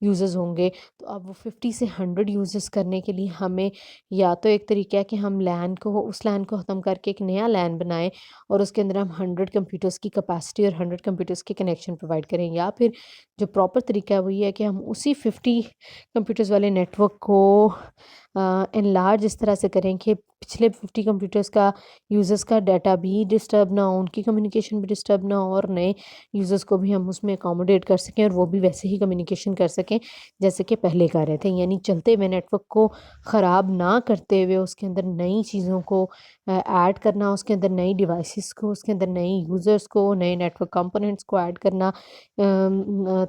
यूज़र्स होंगे। तो अब वो 50 से 100 यूज़र्स करने के लिए हमें, या तो एक तरीका है कि हम उस लैन को ख़त्म करके एक नया लैन बनाएँ और उसके अंदर हम 100 कंप्यूटर्स की कैपेसिटी और 100 कंप्यूटर्स के कनेक्शन प्रोवाइड करें, या फिर जो प्रॉपर तरीका है वो ये है कि हम उसी 50 कंप्यूटर्स वाले नेटवर्क को एनलार्ज इस तरह से करें कि पिछले 50 कंप्यूटर्स का, यूज़र्स का डाटा भी डिस्टर्ब ना हो, उनकी कम्युनिकेशन भी डिस्टर्ब ना हो, और नए यूज़र्स को भी हम उसमें अकोमोडेट कर सकें और वो भी वैसे ही कम्युनिकेशन कर सकें जैसे कि पहले कर रहे थे। यानी चलते हुए नेटवर्क को ख़राब ना करते हुए उसके अंदर नई चीज़ों को ऐड करना, उसके अंदर नई डिवाइसेस को, उसके अंदर नए यूज़र्स को, नए नेटवर्क कंपोनेंट्स को ऐड करना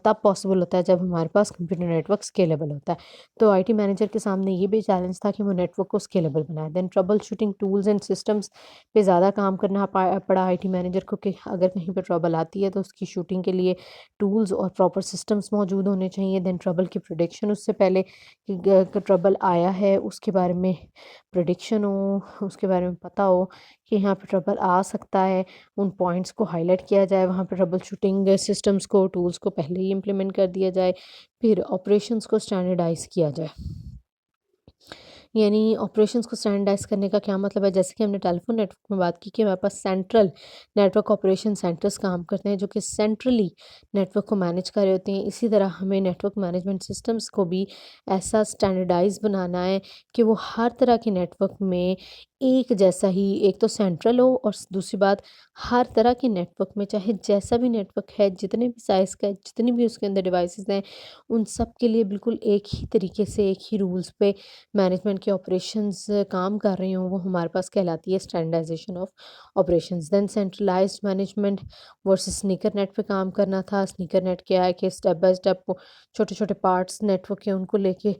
तब पॉसिबल होता है जब हमारे पास कंप्यूटर नेटवर्क स्केलेबल होता है। तो आईटी मैनेजर के सामने ये भी चैलेंज था कि वो नेटवर्क को स्केलेबल बनाए। Then troubleshooting tools and systems पे ज़्यादा काम करना पड़ा आईटी मैनेजर को, कि अगर कहीं पे ट्रबल आती है तो उसकी शूटिंग के लिए टूल्स और प्रॉपर सिस्टम्स मौजूद होने चाहिए। देन ट्रबल की प्रिडिक्शन, उससे पहले कि ट्रबल आया है उसके बारे में प्रिडिक्शन हो, उसके बारे में पता हो कि यहाँ पे ट्रबल आ सकता है, उन पॉइंट्स को हाईलाइट किया जाए, वहाँ पे ट्रबल शूटिंग सिस्टम्स को, टूल्स को पहले ही इम्प्लीमेंट कर दिया जाए, फिर ऑपरेशंस को स्टैंडर्डाइज़ किया जाए। यानी ऑपरेशंस को स्टैंडर्डाइज़ करने का क्या मतलब है? जैसे कि हमने टेलीफ़ोन नेटवर्क में बात की कि हमारे पास सेंट्रल नेटवर्क ऑपरेशन सेंटर्स काम करते हैं, जो कि सेंट्रली नेटवर्क को मैनेज कर रहे होते हैं। इसी तरह हमें नेटवर्क मैनेजमेंट सिस्टम्स को भी ऐसा स्टैंडर्डाइज़ बनाना है कि वो हर तरह के नेटवर्क में एक जैसा ही, एक तो सेंट्रल हो और दूसरी बात हर तरह के नेटवर्क में, चाहे जैसा भी नेटवर्क है, जितने भी साइज़ का है, जितनी भी उसके अंदर डिवाइसेज़ हैं, उन सब के लिए बिल्कुल एक ही तरीके से, एक ही रूल्स पे मैनेजमेंट के ऑपरेशंस काम कर रही हों, वो हमारे पास कहलाती है standardisation of operations. Then centralised management versus sneakernet पे काम करना था। स्नीकर नेट क्या है कि स्टेप बाय स्टेप छोटे छोटे पार्ट्स नेटवर्क के उनको लेके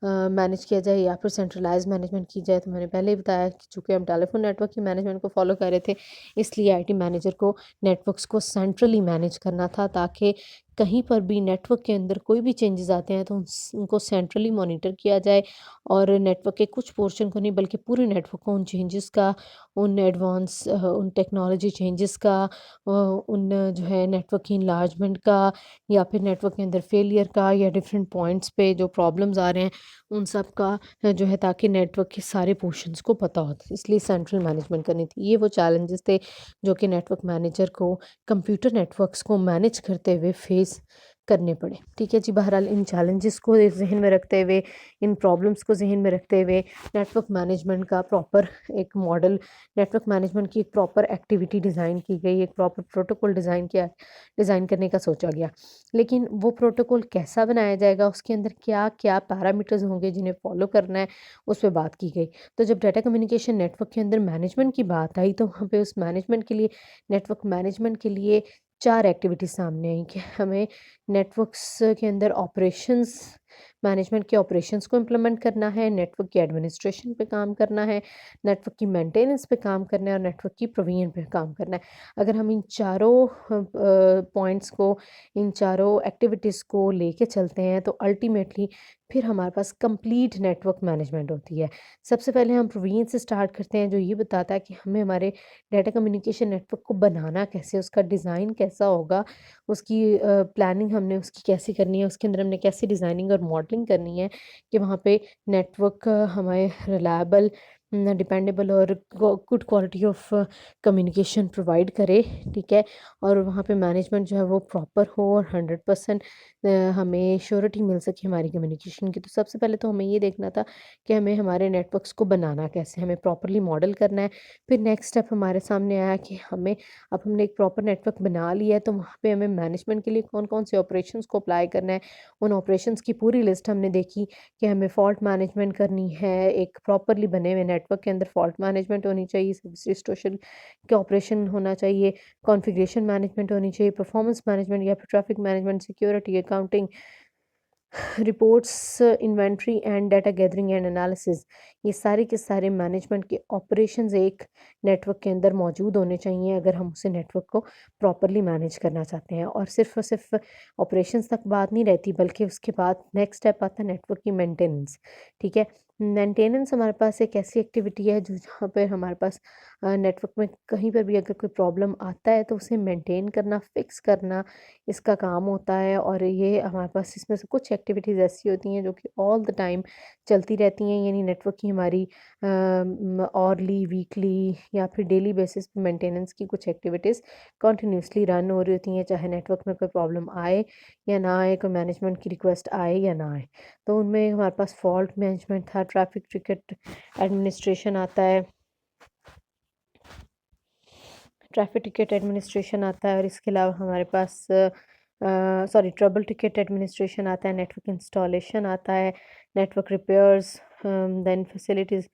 मैनेज किया जाए या फिर सेंट्रलाइज मैनेजमेंट की जाए। तो मैंने पहले ही बताया कि चूँकि हम टेलीफोन नेटवर्क की मैनेजमेंट को फॉलो कर रहे थे, इसलिए आईटी मैनेजर को नेटवर्क्स को सेंट्रली मैनेज करना था, ताकि कहीं पर भी नेटवर्क के अंदर कोई भी चेंजेस आते हैं तो उनको सेंट्रली मॉनिटर किया जाए और नेटवर्क के कुछ पोर्शन को नहीं बल्कि पूरे नेटवर्क को उन चेंजेस का, उन एडवांस उन टेक्नोलॉजी चेंजेस का, उन जो है नेटवर्क की इनलार्जमेंट का या फिर नेटवर्क के अंदर फेलियर का या डिफरेंट पॉइंट्स पे जो प्रॉब्लम्स आ रहे हैं उन सब का जो है, ताकि नेटवर्क के सारे पोर्शंस को पता हो। इसलिए सेंट्रल मैनेजमेंट करनी थी। ये वो चैलेंजेस थे जो कि नेटवर्क मैनेजर को कंप्यूटर नेटवर्क्स को मैनेज करते हुए फेस करने पड़े। ठीक है जी, बहरहाल इन चैलेंजेस को ज़हन में रखते हुए, इन प्रॉब्लम्स को ज़हन में रखते हुए नेटवर्क मैनेजमेंट का प्रॉपर एक मॉडल, नेटवर्क मैनेजमेंट की एक प्रॉपर एक्टिविटी डिज़ाइन की गई, एक प्रॉपर प्रोटोकॉल डिज़ाइन करने का सोचा गया। लेकिन वो प्रोटोकॉल कैसा बनाया जाएगा, उसके अंदर क्या-क्या पैरामीटर्स होंगे जिन्हें फ़ॉलो करना है, उस पे बात की गई। तो जब डाटा कम्युनिकेशन नेटवर्क के अंदर मैनेजमेंट की बात आई, तो वहाँ पे उस मैनेजमेंट के लिए, नेटवर्क मैनेजमेंट के लिए 4 एक्टिविटीज़ सामने आई कि हमें नेटवर्क्स के अंदर ऑपरेशंस, मैनेजमेंट के ऑपरेशंस को इम्प्लीमेंट करना है, नेटवर्क की एडमिनिस्ट्रेशन पे काम करना है, नेटवर्क की मेंटेनेंस पे काम करना है और नेटवर्क की प्रोविजन पे काम करना है। अगर हम इन चारों पॉइंट्स को, इन चारों एक्टिविटीज़ को लेके चलते हैं तो अल्टीमेटली फिर हमारे पास कंप्लीट नेटवर्क मैनेजमेंट होती है। सबसे पहले हम प्रोविजन से स्टार्ट करते हैं, जो ये बताता है कि हमें हमारे डाटा कम्युनिकेशन नेटवर्क को बनाना कैसे, उसका डिज़ाइन कैसा होगा, उसकी प्लानिंग हमने उसकी कैसे करनी है, उसके अंदर हमने कैसे डिज़ाइनिंग और मॉडलिंग करनी है कि वहाँ पे नेटवर्क हमें रिलायबल, डिपेंडेबल और good quality of communication provide करे। ठीक है, और वहाँ पे मैनेजमेंट जो है वो प्रॉपर हो और 100% हमें श्योरिटी मिल सके हमारी कम्युनिकेशन की। तो सबसे पहले तो हमें ये देखना था कि हमें हमारे नेटवर्क्स को बनाना कैसे, हमें प्रॉपरली मॉडल करना है। फिर नेक्स्ट स्टेप हमारे सामने आया कि हमें, अब हमने एक प्रॉपर नेटवर्क बना लिया है तो वहाँ पे हमें मैनेजमेंट के लिए कौन-कौन से ऑपरेशंस को अप्लाई करना है। उन ऑपरेशंस की पूरी लिस्ट हमने देखी कि हमें फ़ॉल्ट मैनेजमेंट करनी है, एक प्रॉपरली बने हुए नेटवर्क के अंदर फ़ॉल्ट मैनेजमेंट होनी चाहिए, सर्विस रिस्टोरेशन के ऑपरेशन होना चाहिए, कॉन्फ़िगरेशन मैनेजमेंट होनी चाहिए, परफॉर्मेंस मैनेजमेंट या फिर traffic management, security, accounting, reports, inventory and data gathering and analysis, ये सारे के सारे मैनेजमेंट के ऑपरेशंस एक नेटवर्क के अंदर मौजूद होने चाहिए अगर हम उसे नेटवर्क को प्रॉपरली मैनेज करना चाहते हैं। और सिर्फ ऑपरेशंस तक बात नहीं रहती, बल्कि उसके बाद नेक्स्ट स्टेप आता है नेटवर्क की मेंटेनेंस। ठीक है, मेंटेनेंस हमारे पास एक ऐसी एक्टिविटी है जो, जहाँ पर हमारे पास नेटवर्क में कहीं पर भी अगर कोई प्रॉब्लम आता है तो उसे मेंटेन करना, फिक्स करना इसका काम होता है। और ये हमारे पास इसमें से कुछ एक्टिविटीज़ ऐसी होती हैं जो कि ऑल द टाइम चलती रहती हैं, यानी नेटवर्क की हमारी ऑरली, वीकली या फिर डेली बेसिस पे मेंटेनेंस की कुछ एक्टिविटीज़ कंटिन्यूअसली रन हो रही होती हैं, चाहे नेटवर्क में कोई प्रॉब्लम आए या ना आए, कोई मैनेजमेंट की रिक्वेस्ट आए या ना आए। तो उनमें हमारे पास फॉल्ट मैनेजमेंट था, ट्रैफिक टिकट एडमिनिस्ट्रेशन आता है, ट्रैफ़िक टिकट एडमिनिस्ट्रेशन आता है और इसके अलावा हमारे पास ट्रबल टिकट एडमिनिस्ट्रेशन आता है, नेटवर्क इंस्टॉलेशन आता है, network repairs, then facilities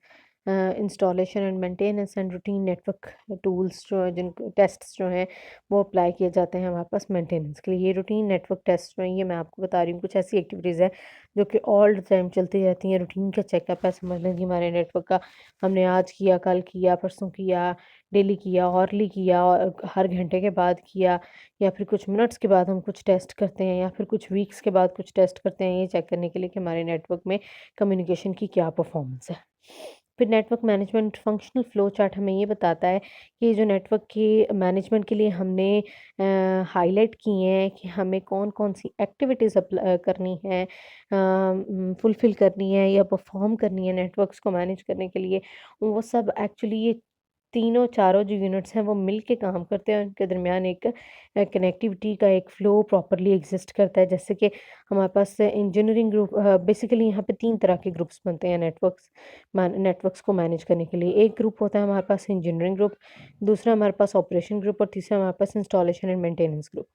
installation and maintenance and routine network tools जो हैं, जिनको टेस्ट्स जो हैं वो अप्लाई किए जाते हैं हमारे पास मेंटेनेंस के लिए। ये रूटीन नेटवर्क टेस्ट जो हैं, ये मैं आपको बता रही हूँ, कुछ ऐसी एक्टिविटीज़ हैं जो कि ऑल द टाइम चलती रहती हैं। रूटीन का चेकअप है, समझ लें कि हमारे नेटवर्क का हमने आज किया, कल किया, परसों किया, डेली किया, हॉर्ली किया और हर घंटे के बाद किया, या फिर कुछ मिनट्स के बाद हम कुछ टेस्ट करते हैं या फिर कुछ वीक्स के बाद कुछ टेस्ट करते हैं, ये चेक करने के लिए कि हमारे नेटवर्क में कम्युनिकेशन की क्या परफॉर्मेंस है। फिर network management functional flow chart हमें ये बताता है कि जो नेटवर्क के मैनेजमेंट के लिए हमने हाईलाइट किए हैं कि हमें कौन-कौन सी एक्टिविटीज़ करनी है, फुलफ़िल करनी है या परफ़ॉर्म करनी है नेटवर्क्स को मैनेज करने के लिए। वो सब एक्चुअली ये तीनों चारों जो यूनिट्स हैं वो मिल के काम करते हैं, उनके दरमियान एक कनेक्टिविटी का एक फ़्लो प्रॉपरली एग्ज़िस्ट करता है। जैसे कि हमारे पास इंजीनियरिंग ग्रुप, बेसिकली यहाँ पे 3 तरह के ग्रुप्स बनते हैं नेटवर्क्स को मैनेज करने के लिए। एक ग्रुप होता है हमारे पास इंजीनियरिंग ग्रुप, दूसरा हमारे पास ऑपरेशन ग्रुप और तीसरा हमारे पास installation and maintenance group.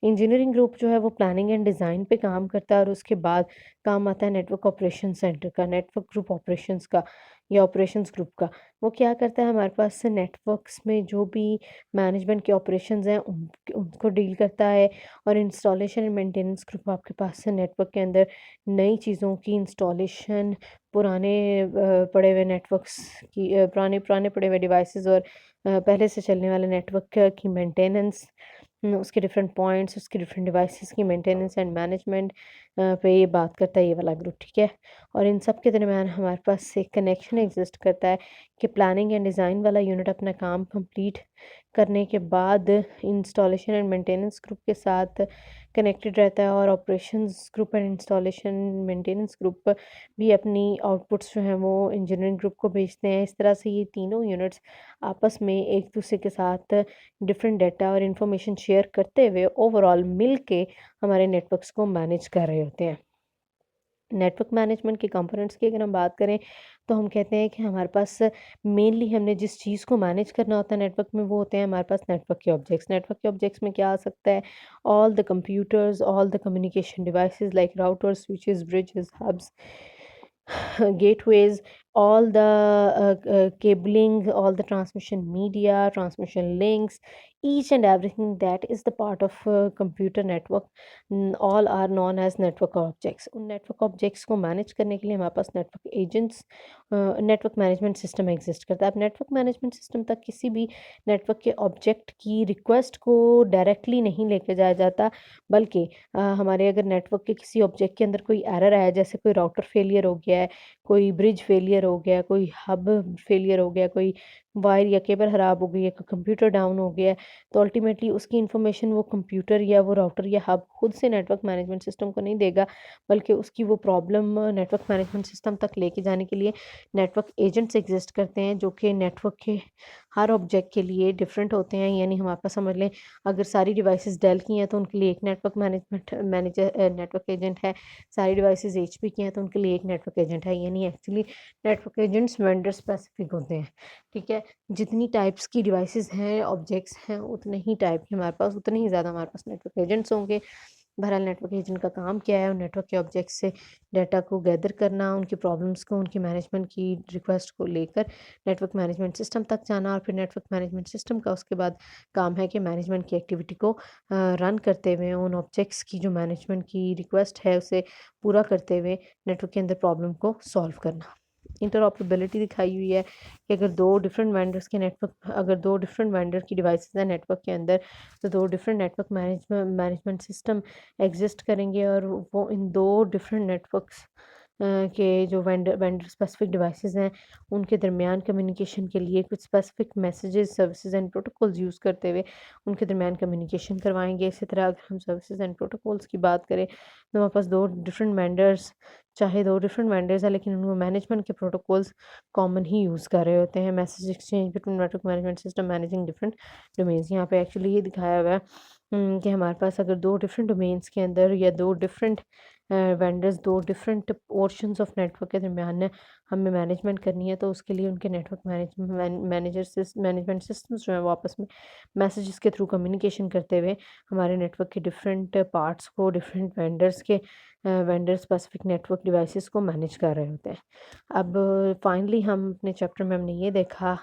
Engineering group जो है वो प्लानिंग एंड डिज़ाइन पे काम करता है और उसके बाद काम आता है नेटवर्क ऑपरेशन सेंटर का, नेटवर्क ग्रुप ऑपरेशंस का या ऑपरेशंस ग्रुप का। वो क्या करता है, हमारे पास से नेटवर्क्स में जो भी मैनेजमेंट के ऑपरेशंस हैं उनको डील करता है। और इंस्टॉलेशन एंड मेंटेनेंस ग्रुप आपके पास से नेटवर्क के अंदर नई चीज़ों की इंस्टॉलेशन, पुराने पड़े हुए नेटवर्क्स की, पुराने पुराने पड़े हुए डिवाइसेस और पहले से चलने वाले नेटवर्क की मेंटेनेंस, उसके डिफरेंट पॉइंट्स, उसके डिफरेंट डिवाइसेस की मेंटेनेंस एंड मैनेजमेंट पे ये बात करता है ये वाला ग्रुप, ठीक है। और इन सब के दरमियान हमारे पास एक कनेक्शन एग्जिस्ट करता है कि प्लानिंग एंड डिज़ाइन वाला यूनिट अपना काम कंप्लीट करने के बाद इंस्टॉलेशन एंड मेंटेनेंस ग्रुप के साथ कनेक्टेड रहता है और operations group and installation maintenance group भी अपनी आउटपुट्स जो हैं वो इंजीनियरिंग ग्रुप को भेजते हैं। इस तरह से ये तीनों यूनिट्स आपस में एक दूसरे के साथ डिफरेंट डाटा और इन्फॉर्मेशन शेयर करते हुए ओवरऑल मिल के हमारे नेटवर्क्स को मैनेज कर रहे होते हैं। नेटवर्क मैनेजमेंट के कंपोनेंट्स की अगर हम बात करें तो हम कहते हैं कि हमारे पास मेनली हमने जिस चीज़ को मैनेज करना होता है नेटवर्क में वो होते हैं हमारे पास नेटवर्क के ऑब्जेक्ट्स में क्या आ सकता है, all the computers, all the communication devices like routers, switches, bridges, hubs, gateways, all the cabling, all the transmission media, transmission links, each and everything that is the part of computer network, all are known as network objects. उन network objects को manage करने के लिए हमारे पास network agents, network management system exist करता है। अब network management system तक किसी भी network के object की request को directly नहीं लेके जाया जाता, बल्कि हमारे अगर नेटवर्क के किसी ऑब्जेक्ट के अंदर कोई एरर आया, जैसे कोई राउटर फेलियर हो गया है, कोई ब्रिज फेलियर हो गया, कोई हब फेलियर हो गया, कोई वायर या केबल ख़राब हो गई है, कोई कंप्यूटर डाउन हो गया है, तो अल्टीमेटली उसकी इन्फॉर्मेशन वो कंप्यूटर या वो राउटर या हब खुद से नेटवर्क मैनेजमेंट सिस्टम को नहीं देगा, बल्कि उसकी वो प्रॉब्लम नेटवर्क मैनेजमेंट सिस्टम तक लेके जाने के लिए नेटवर्क एजेंट्स एग्जिस्ट करते हैं, जो कि नेटवर्क के हर ऑब्जेक्ट के लिए डिफरेंट होते हैं। यानी हमारे पास समझ लें, अगर सारी डिवाइसेस डेल की हैं तो उनके लिए एक नेटवर्क एजेंट है, सारी डिवाइसेस एचपी की हैं तो उनके लिए एक नेटवर्क एजेंट है। यानी actually network agents vendor specific होते हैं, ठीक है। जितनी टाइप्स की डिवाइसेस हैं, ऑब्जेक्ट्स हैं, उतने ही टाइप के हमारे पास, उतने ही ज़्यादा हमारे पास नेटवर्क एजेंट्स होंगे। बहरहाल नेटवर्क एजेंट का काम क्या है, नेटवर्क के ऑब्जेक्ट से डाटा को गैदर करना, उनकी प्रॉब्लम्स को, उनकी मैनेजमेंट की रिक्वेस्ट को लेकर नेटवर्क मैनेजमेंट सिस्टम तक जाना, और फिर नेटवर्क मैनेजमेंट सिस्टम का उसके बाद काम है कि मैनेजमेंट की एक्टिविटी को रन करते हुए उन ऑब्जेक्ट्स की जो मैनेजमेंट की रिक्वेस्ट है उसे पूरा करते हुए नेटवर्क के अंदर प्रॉब्लम को सॉल्व करना। इंटरऑपरेबिलिटी दिखाई हुई है कि अगर दो डिफरेंट वेंडर की डिवाइसेस हैं नेटवर्क के अंदर, तो दो different network management system exist करेंगे, और वो इन दो डिफरेंट नेटवर्क्स के जो वेंडर स्पेसिफिक डिवाइसेस हैं उनके दरमियान कम्युनिकेशन के लिए कुछ specific messages, services and protocols use करते हुए उनके दरमियान कम्युनिकेशन करवाएंगे। इसी तरह अगर हम सर्विसेज एंड प्रोटोकॉल्स की बात करें तो हमारे पास दो डिफरेंट वेंडर्स हैं, लेकिन उनको मैनेजमेंट के प्रोटोकॉल्स कॉमन ही यूज़ कर रहे होते हैं। Message exchange between network management system managing different domains, यहाँ पे एक्चुअली ये दिखाया हुआ है कि हमारे पास अगर दो डिफरेंट डोमेन्स के अंदर या दो डिफरेंट वेंडर्स, दो डिफरेंट पोर्शंस ऑफ नेटवर्क के दरमियान हमें मैनेजमेंट करनी है, तो उसके लिए उनके नेटवर्क मैनेजमेंट सिस्टम्स जो हैं वो आपस में मैसेजेस के थ्रू कम्युनिकेशन करते हुए हमारे नेटवर्क के डिफरेंट पार्ट्स को different vendor specific network devices को मैनेज कर रहे होते हैं। अब फाइनली हम अपने चैप्टर में हमने ये देखा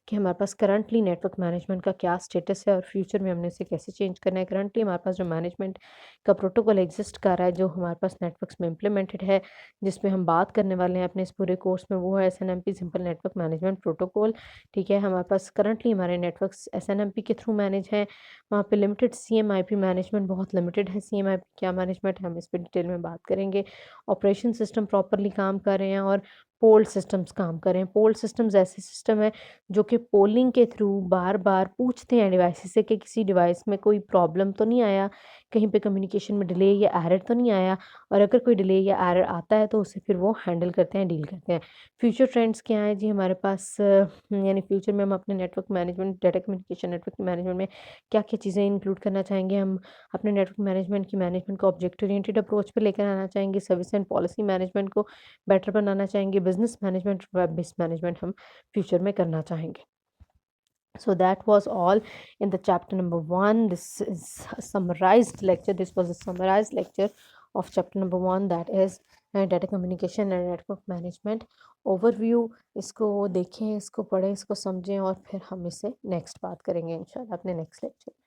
कि हमारे पास करंटली नेटवर्क मैनेजमेंट का क्या स्टेटस है और फ्यूचर में हमने इसे कैसे चेंज करना है। करंटली हमारे पास जो मैनेजमेंट का प्रोटोकॉल एग्जिस्ट कर रहा है, जो हमारे पास नेटवर्क्स में इम्प्लीमेंटेड है, जिसमें हम बात करने वाले हैं अपने इस पूरे कोर्स में, वो है SNMP, simple network management protocol, ठीक है। हमारे पास करंटली हमारे नेटवर्क्स एसएनएमपी के थ्रू मैनेज हैं। वहाँ पे लिमिटेड सीएमआईपी मैनेजमेंट बहुत लिमिटेड है। सीएमआईपी क्या मैनेजमेंट है, हम इस पर डिटेल में बात करेंगे। ऑपरेशन सिस्टम प्रॉपरली काम कर रहे हैं और पोल सिस्टम्स काम कर रहे हैं। पोल सिस्टम्स ऐसे सिस्टम है जो कि पोलिंग के थ्रू बार-बार पूछते हैं डिवाइसेस से कि किसी डिवाइस में कोई प्रॉब्लम तो नहीं आया, कहीं पे कम्युनिकेशन में डिले या एरर तो नहीं आया, और अगर कोई डिले या एरर आता है तो उसे फिर वो हैंडल करते हैं, डील करते हैं। फ्यूचर ट्रेंड्स क्या हैं जी हमारे पास, यानी फ्यूचर में हम अपने network management, data communication network management में क्या-क्या चीज़ें इंक्लूड करना चाहेंगे हम? अपने नेटवर्क मैनेजमेंट को ऑब्जेक्ट ओरिएंटेड अप्रोच पे लेकर आना चाहेंगे, सर्विस एंड पॉलिसी मैनेजमेंट को बेटर बनाना चाहेंगे, business management, web based management हम फ्यूचर में करना चाहेंगे। So that was all in the chapter number 1. This is a summarized lecture. This was a summarized lecture of chapter number 1, that is data communication and network management overview. इसको देखें, इसको पढ़ें, इसको समझें और फिर हम इससे नेक्स्ट बात करेंगे इंशाल्लाह अपने नेक्स्ट लेक्चर में।